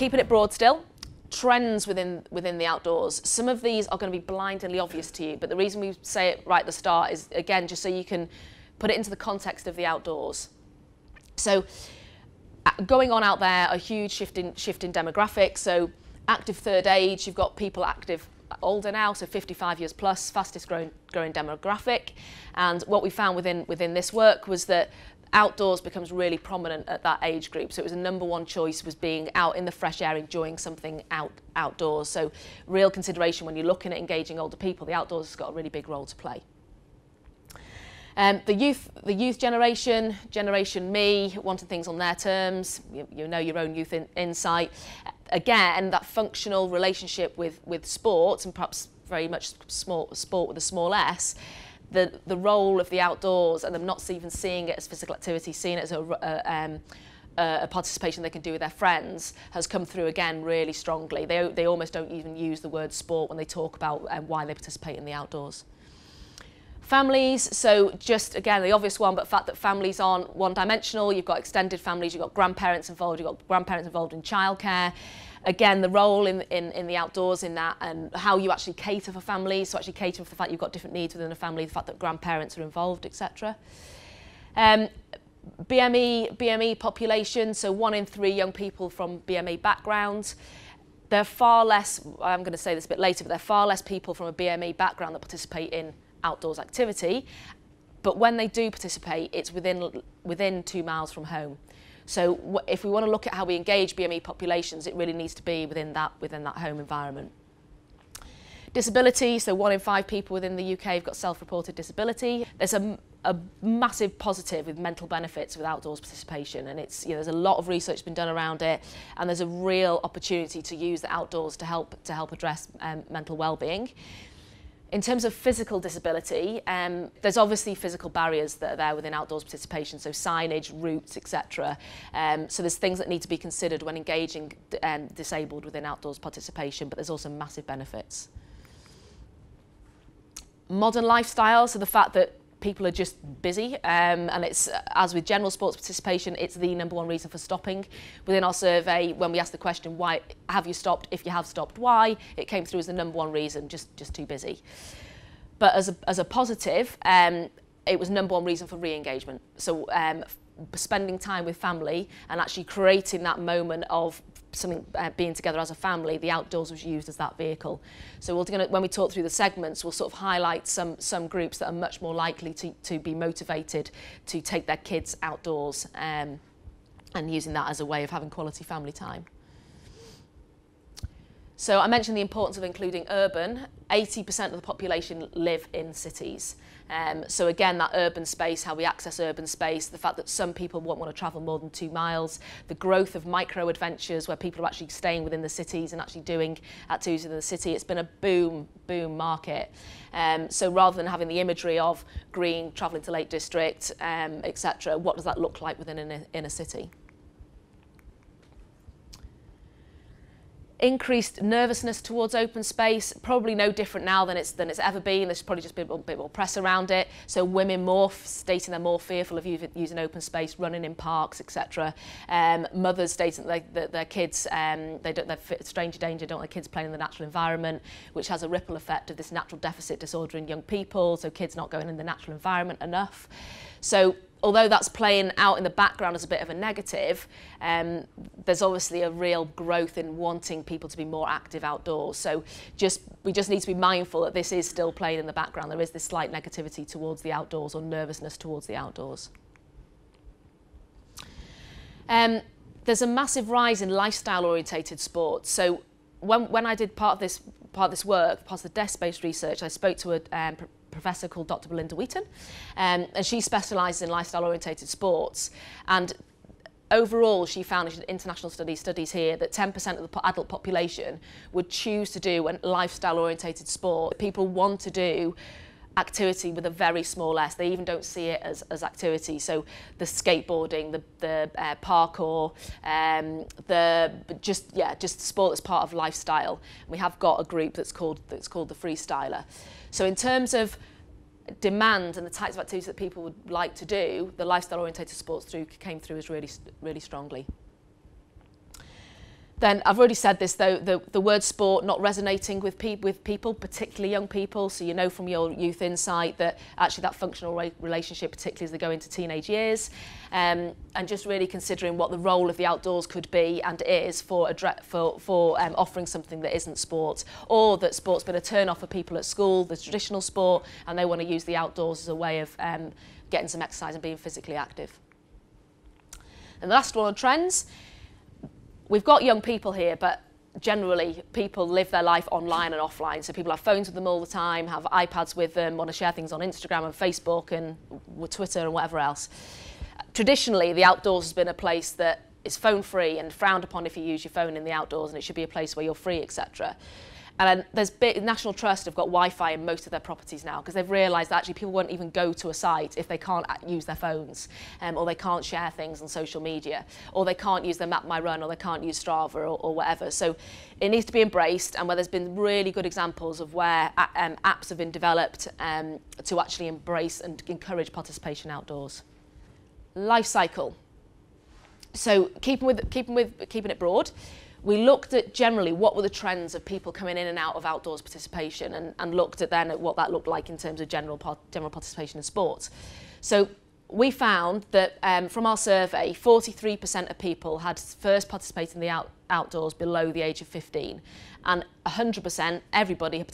keeping it broad still, trends within the outdoors. Some of these are going to be blindingly obvious to you, but the reason we say it right at the start is, again, just so you can put it into the context of the outdoors. So going on out there, a huge shift in demographics. So active third age, you've got people active older now, so 55 years plus, fastest growing demographic. And what we found within this work was that outdoors becomes really prominent at that age group. So it was a number one choice, was being out in the fresh air, enjoying something outdoors. So real consideration when you're looking at engaging older people, the outdoors has got a really big role to play. The youth generation, Generation Me, wanted things on their terms. You know your own youth insight. Again, that functional relationship with sports, and perhaps very much sport with a small s, the role of the outdoors and them not even seeing it as physical activity, seeing it as a participation they can do with their friends, has come through again really strongly. They almost don't even use the word sport when they talk about why they participate in the outdoors. Families, so just again the obvious one, but the fact that families aren't one-dimensional. You've got extended families, you've got grandparents involved, you've got grandparents involved in childcare. Again, the role in the outdoors in that, and how you actually cater for families, so actually catering for the fact you've got different needs within a family, the fact that grandparents are involved, etc. BME population, so 1 in 3 young people from BME backgrounds. There are far less, I'm going to say this a bit later, but there are far less people from a BME background that participate in outdoors activity, but when they do participate, it's within 2 miles from home. So if we want to look at how we engage BME populations, it really needs to be within that home environment. Disability, so 1 in 5 people within the UK have got self-reported disability. There's a massive positive with mental benefits with outdoors participation, and it's, there's a lot of research been done around it, and there's a real opportunity to use the outdoors to help address mental well-being. In terms of physical disability, there's obviously physical barriers that are there within outdoors participation, so signage, routes, etc. So there's things that need to be considered when engaging disabled within outdoors participation, but there's also massive benefits. Modern lifestyle, so the fact that people are just busy, and it's, as with general sports participation, it's the #1 reason for stopping. Within our survey, when we asked the question, why have you stopped? If you have stopped, why? It came through as the #1 reason, just too busy. But as a positive, it was #1 reason for re-engagement. So spending time with family and actually creating that moment of something being together as a family, the outdoors was used as that vehicle. So when we talk through the segments, we'll sort of highlight some groups that are much more likely to be motivated to take their kids outdoors, and using that as a way of having quality family time. So I mentioned the importance of including urban. 80% of the population live in cities. So again, that urban space, how we access urban space, the fact that some people won't want to travel more than 2 miles, the growth of micro adventures where people are actually staying within the cities and actually doing activities within the city. It's been a boom market. So rather than having the imagery of green, travelling to Lake District, etc., what does that look like within an inner city? Increased nervousness towards open space, probably no different now than it's ever been. There's probably just been a bit more press around it. So women stating they're more fearful of using open space, running in parks, etc. Mothers stating that their kids, they're stranger danger, don't want their kids playing in the natural environment, which has a ripple effect of this natural deficit disorder in young people, so kids not going in the natural environment enough. So although that's playing out in the background as a bit of a negative, there's obviously a real growth in wanting people to be more active outdoors. So we just need to be mindful that this is still playing in the background. There is this slight negativity towards the outdoors, or nervousness towards the outdoors. There's a massive rise in lifestyle-orientated sports. So when I did part of this work, part of the desk-based research, I spoke to a professor called Dr. Belinda Wheaton, and she specialises in lifestyle-orientated sports. And overall, she found, in international studies here, that 10% of the adult population would choose to do a lifestyle-orientated sport. People want to do activity with a very small s. They even don't see it as activity. So the skateboarding, the parkour, just sport that's part of lifestyle. And we have got a group that's called the Freestyler. So in terms of demand and the types of activities that people would like to do, the lifestyle orientated sports came through as really strongly. Then I've already said this though, the word sport not resonating with people, particularly young people. So you know from your Youth Insight that actually that functional relationship, particularly as they go into teenage years, and just really considering what the role of the outdoors could be and is for offering something that isn't sport, or that sport's been a turn off for people at school, the traditional sport, and they want to use the outdoors as a way of getting some exercise and being physically active. And the last one on trends. We've got young people here, but generally people live their life online and offline. So people have phones with them all the time, have iPads with them, want to share things on Instagram and Facebook and Twitter and whatever else. Traditionally, the outdoors has been a place that is phone free and frowned upon if you use your phone in the outdoors, and it should be a place where you're free, etc. And there's National Trust have got Wi-Fi in most of their properties now because they've realised that actually people won't even go to a site if they can't use their phones, or they can't share things on social media, or they can't use their Map My Run, or they can't use Strava or whatever. So it needs to be embraced, and where there's been really good examples of where apps have been developed to actually embrace and encourage participation outdoors. Life cycle. So keeping it broad. We looked at generally what were the trends of people coming in and out of outdoors participation, and looked at then at what that looked like in terms of general participation in sports. So we found that from our survey, 43% of people had first participated in the outdoors below the age of 15, and 100%, everybody had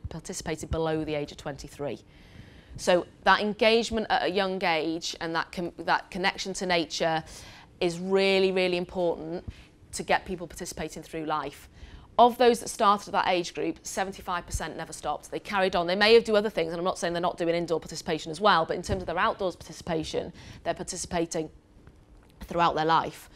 participated below the age of 23. So that engagement at a young age and that connection to nature is really, really important to get people participating through life. Of those that started at that age group, 75% never stopped. They carried on. They may do other things, and I'm not saying they're not doing indoor participation as well, but in terms of their outdoors participation, they're participating throughout their life.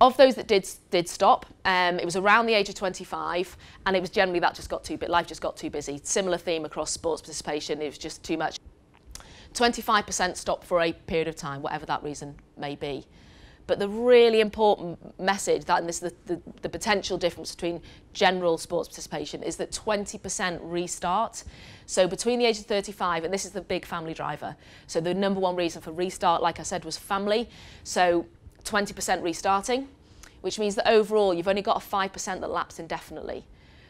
Of those that did stop, it was around the age of 25, and it was generally that just got life just got too busy. Similar theme across sports participation, it was just too much. 25% stopped for a period of time, whatever that reason may be. But the really important message, and this is the potential difference between general sports participation, is that 20% restart. So between the age of 35, and this is the big family driver. So the number one reason for restart, like I said, was family. So 20% restarting, which means that overall you've only got a 5% that lapse indefinitely.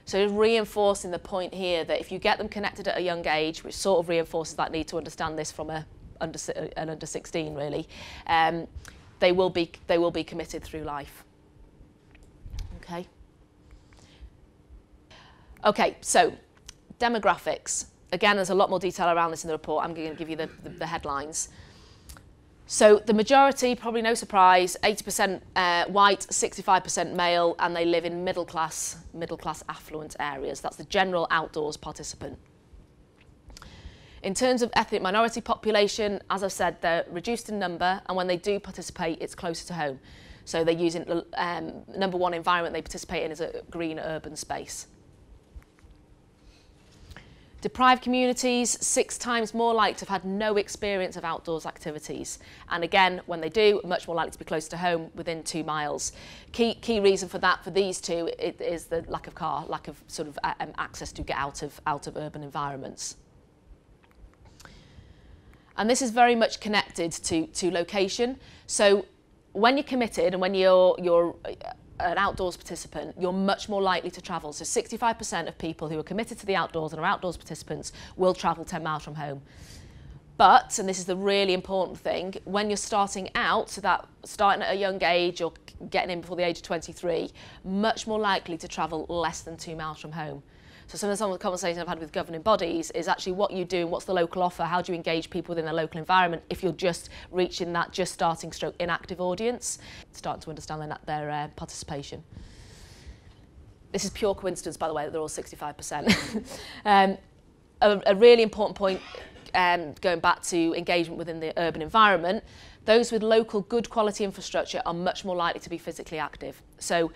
So reinforcing the point here that if you get them connected at a young age, which sort of reinforces that need to understand this from an under 16 really, they will be committed through life. Okay. Okay, so demographics. Again, there's a lot more detail around this in the report. I'm going to give you the headlines. So the majority, probably no surprise, 80% white, 65% male, and they live in middle class affluent areas. That's the general outdoors participant. In terms of ethnic minority population, as I've said, they're reduced in number, and when they do participate, it's closer to home. So they're using the number one environment they participate in is a green urban space. Deprived communities, 6 times more likely to have had no experience of outdoors activities. And again, when they do, much more likely to be close to home, within 2 miles. Key reason for that, for these two, is the lack of sort of access to get out of urban environments. And this is very much connected to location. So when you're committed and when you're an outdoors participant, you're much more likely to travel. So 65% of people who are committed to the outdoors and are outdoors participants will travel 10 miles from home. But, and this is the really important thing, when you're starting out, so that starting at a young age or getting in before the age of 23, much more likely to travel less than 2 miles from home. So some of the conversations I've had with governing bodies is actually what you do and what's the local offer, how do you engage people within their local environment if you're just reaching that just starting stroke inactive audience, starting to understand their participation. This is pure coincidence, by the way, that they're all 65%. A really important point, going back to engagement within the urban environment, those with local good quality infrastructure are much more likely to be physically active. So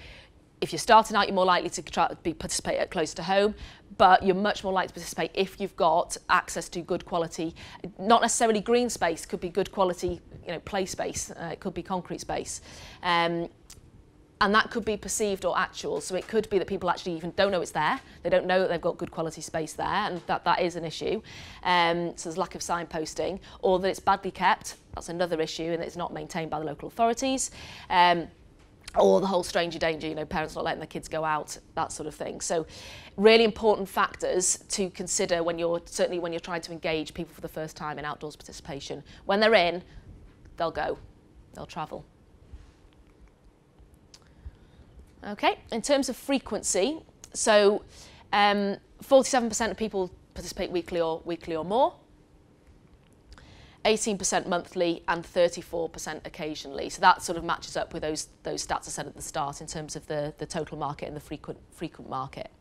if you're starting out, you're more likely to participate at close to home, but you're much more likely to participate if you've got access to good quality, not necessarily green space, could be good quality, play space, it could be concrete space. And that could be perceived or actual. So it could be that people actually even don't know it's there. They don't know that they've got good quality space there, and that is an issue. So there's lack of signposting, or that it's badly kept. That's another issue, and it's not maintained by the local authorities. or the whole stranger danger, you know, parents not letting their kids go out, that sort of thing. So really important factors to consider when you're, certainly when you're trying to engage people for the first time in outdoors participation. When they're in, they'll go, they'll travel. Okay, in terms of frequency, so 47% of people participate weekly or more, 18% monthly and 34% occasionally. So that sort of matches up with those stats I said at the start in terms of the total market and the frequent market.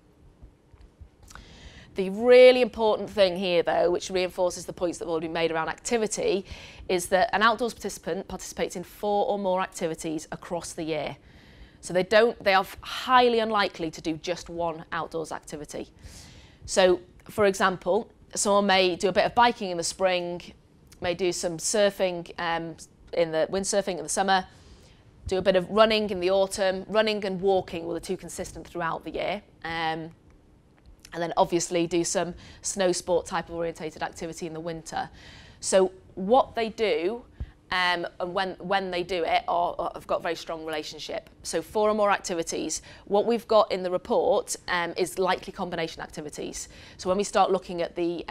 The really important thing here, though, which reinforces the points that have already been made around activity, is that an outdoors participant participates in 4 or more activities across the year. So they are highly unlikely to do just one outdoors activity. So, for example, someone may do a bit of biking in the spring, may do some surfing, windsurfing in the summer, do a bit of running in the autumn. Running and walking were the 2 consistent throughout the year. And then obviously do some snow sport type of orientated activity in the winter. So what they do and when they do it have got a very strong relationship. So 4 or more activities. What we've got in the report is likely combination activities. So when we start looking at the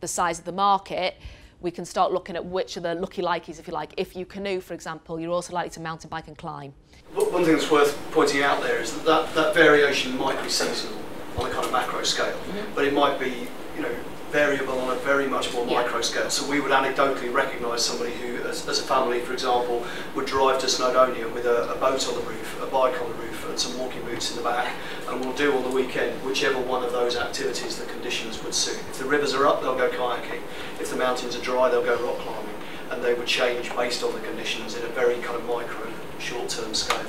size of the market, we can start looking at which are the lucky likeys, if you like. If you canoe, for example, you're also likely to mountain bike and climb. One thing that's worth pointing out there is that variation might be seasonal on a kind of macro scale, but it might be, you know, variable on a very much more micro scale. So we would anecdotally recognise somebody who, as a family, for example, would drive to Snowdonia with a boat on the roof, a bike on the roof, and some walking boots in the back, and we'll do on the weekend whichever one of those activities the conditions would suit. If the rivers are up, they'll go kayaking. If the mountains are dry, they'll go rock climbing, and they would change based on the conditions in a very kind of micro, short-term scale.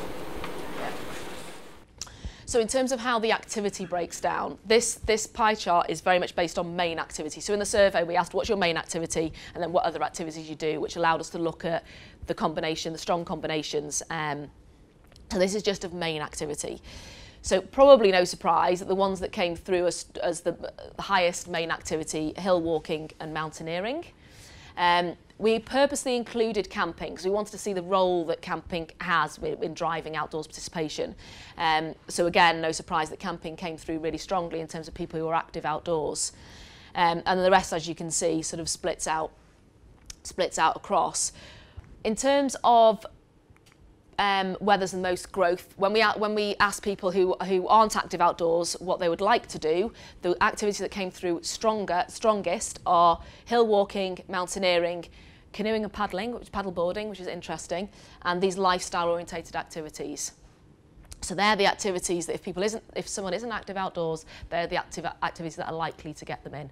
So in terms of how the activity breaks down, this pie chart is very much based on main activity. So in the survey, we asked what's your main activity and then what other activities you do, which allowed us to look at the combination, the strong combinations. So this is just of main activity. So probably no surprise that the ones that came through as the highest main activity, hill walking and mountaineering. We purposely included camping because we wanted to see the role that camping has in driving outdoors participation. So again, no surprise that camping came through really strongly in terms of people who are active outdoors. And the rest, as you can see, sort of splits out across. In terms of where there's the most growth, when we ask people who aren't active outdoors what they would like to do, the activities that came through strongest are hill walking, mountaineering, canoeing and paddling, which is paddle boarding, which is interesting, and these lifestyle orientated activities. So they're the activities that if someone isn't active outdoors, they're the activities that are likely to get them in.